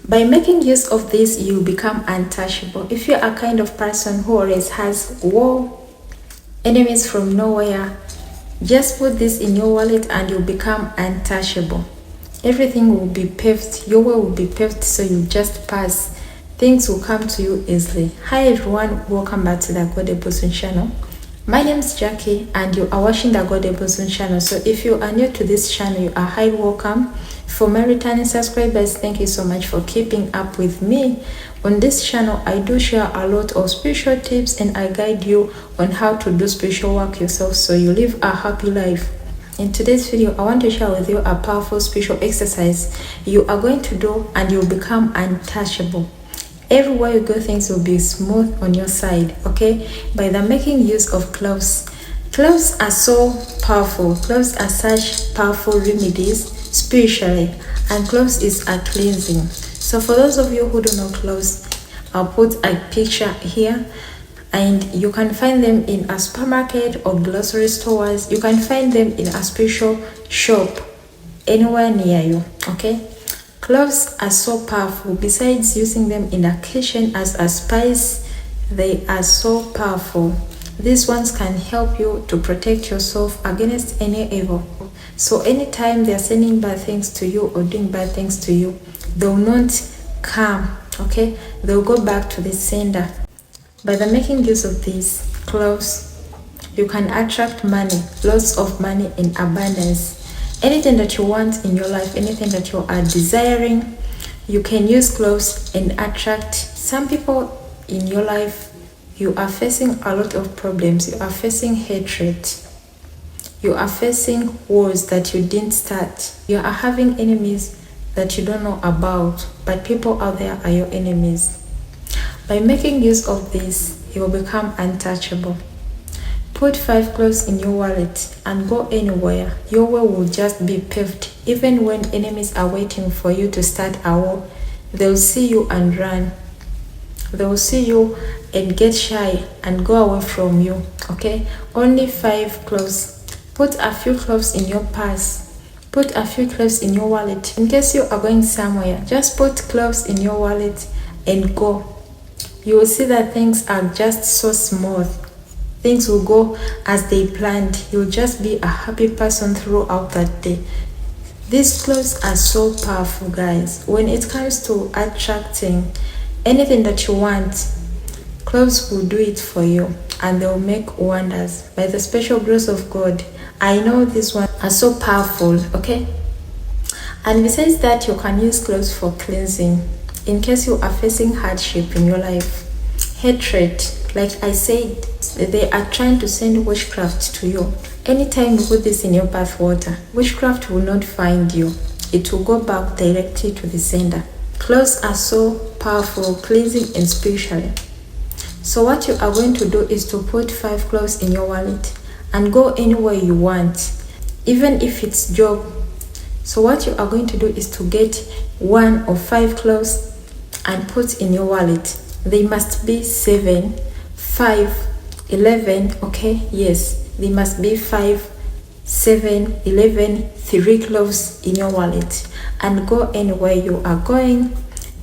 By making use of this, you become untouchable. If you're a kind of person who always has war, enemies from nowhere, just put this in your wallet and you become untouchable. Everything will be paved, your way will be paved, so you just pass. Things will come to you easily. Hi everyone, welcome back to the God Ebosun channel. My name is Jackie and you are watching the God Ebosun channel. So if you are new to this channel, you are highly welcome. For my returning subscribers, thank you so much for keeping up with me. On this channel, I do share a lot of spiritual tips and I guide you on how to do spiritual work yourself so you live a happy life. In today's video, I want to share with you a powerful spiritual exercise you are going to do and you'll become untouchable. Everywhere you go, things will be smooth on your side, okay? By the making use of cloves. Cloves are so powerful. Cloves are such powerful remedies spiritually, and cloves is a cleansing. So for those of you who don't know cloves, I'll put a picture here, and you can find them in a supermarket or grocery stores. You can find them in a spiritual shop anywhere near you, okay? Cloves are so powerful. Besides using them in a kitchen as a spice, they are so powerful. These ones can help you to protect yourself against any evil. So anytime they are sending bad things to you or doing bad things to you, they will not come, okay? They will go back to the sender. By the making use of these cloves, you can attract money, lots of money in abundance. Anything that you want in your life, anything that you are desiring, you can use cloves and attract. Some people in your life, you are facing a lot of problems. You are facing hatred. You are facing wars that you didn't start. You are having enemies that you don't know about, but people out there are your enemies. By making use of this, you will become untouchable. Put 5 cloves in your wallet and go anywhere. Your way will just be paved. Even when enemies are waiting for you to start a war, they'll see you and run. They'll see you and get shy and go away from you, okay? Only 5 cloves. Put a few cloves in your purse. Put a few cloves in your wallet. In case you are going somewhere, just put cloves in your wallet and go. You will see that things are just so smooth. Things will go as they planned. You'll just be a happy person throughout that day. These cloves are so powerful, guys. When it comes to attracting anything that you want, cloves will do it for you and they will make wonders. By the special grace of God, I know these ones are so powerful, okay? And besides that, you can use cloves for cleansing. In case you are facing hardship in your life, hatred, like I said, they are trying to send witchcraft to you. Anytime you put this in your bath water, witchcraft will not find you. It will go back directly to the sender. Cloves are so powerful, cleansing and spiritually. So what you are going to do is to put 5 cloves in your wallet and go anywhere you want, even if it's job. So what you are going to do is to get 1 or 5 cloves and put in your wallet. They must be 7, 5, 11, okay? Yes, they must be 5, 7, 11, 3 cloves in your wallet and go anywhere you are going.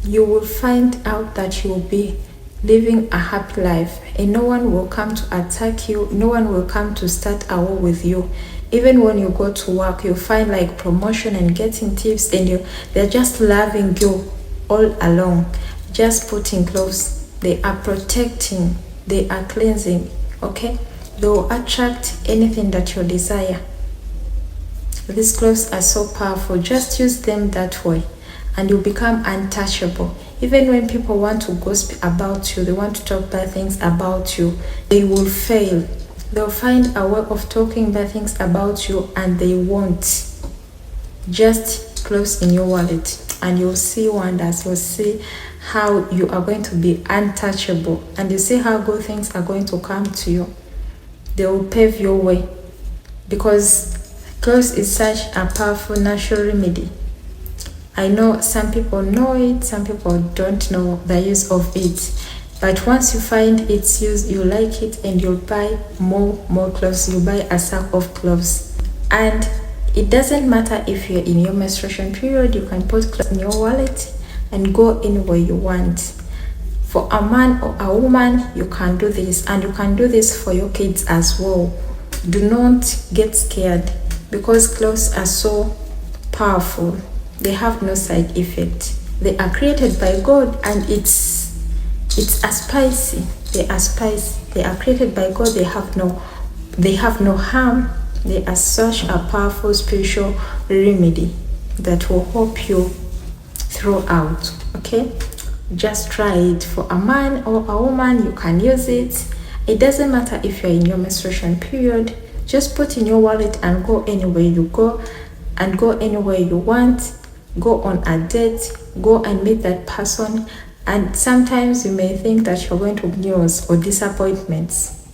You will find out that you will be living a happy life and no one will come to attack you. No one will come to start a war with you. Even when you go to work, you'll find like promotion and getting tips and they're just loving you all along. Just putting cloves, they are protecting, they are cleansing, okay? They will attract anything that you desire. These cloves are so powerful. Just use them that way and you become untouchable. Even when people want to gossip about you, they want to talk bad things about you, they will fail. They'll find a way of talking bad things about you and they won't. Just close in your wallet and you'll see wonders. You'll see how you are going to be untouchable and you see how good things are going to come to you. They will pave your way because cloves is such a powerful natural remedy. I know some people know it, some people don't know the use of it. But once you find its use, you like it and you'll buy more cloves. You buy a sack of cloves. And it doesn't matter if you're in your menstruation period, you can put cloves in your wallet and go anywhere you want. For a man or a woman, you can do this, and you can do this for your kids as well. Do not get scared, because cloves are so powerful. They have no side effect. They are created by God, and it's a spicy. They are spicy. They are created by God. They have no harm. They are such a powerful spiritual remedy that will help you throughout. Okay, just try it. For a man or a woman, you can use it. It doesn't matter if you're in your menstruation period. Just put in your wallet and go anywhere you go, and go anywhere you want. Go on a date, go and meet that person. And sometimes you may think that you're going to have news or disappointments.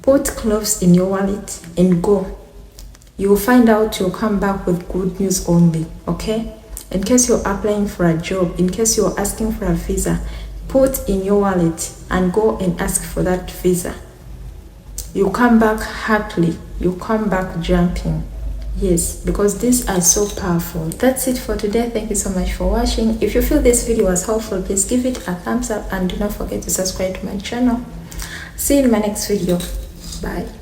Put cloves in your wallet and go. You'll find out you'll come back with good news only. Okay, in case you're applying for a job, in case you're asking for a visa, put in your wallet and go and ask for that visa. You come back happily. You come back jumping. Yes, because these are so powerful. That's it for today. Thank you so much for watching. If you feel this video was helpful, please give it a thumbs up and do not forget to subscribe to my channel. See you in my next video. Bye.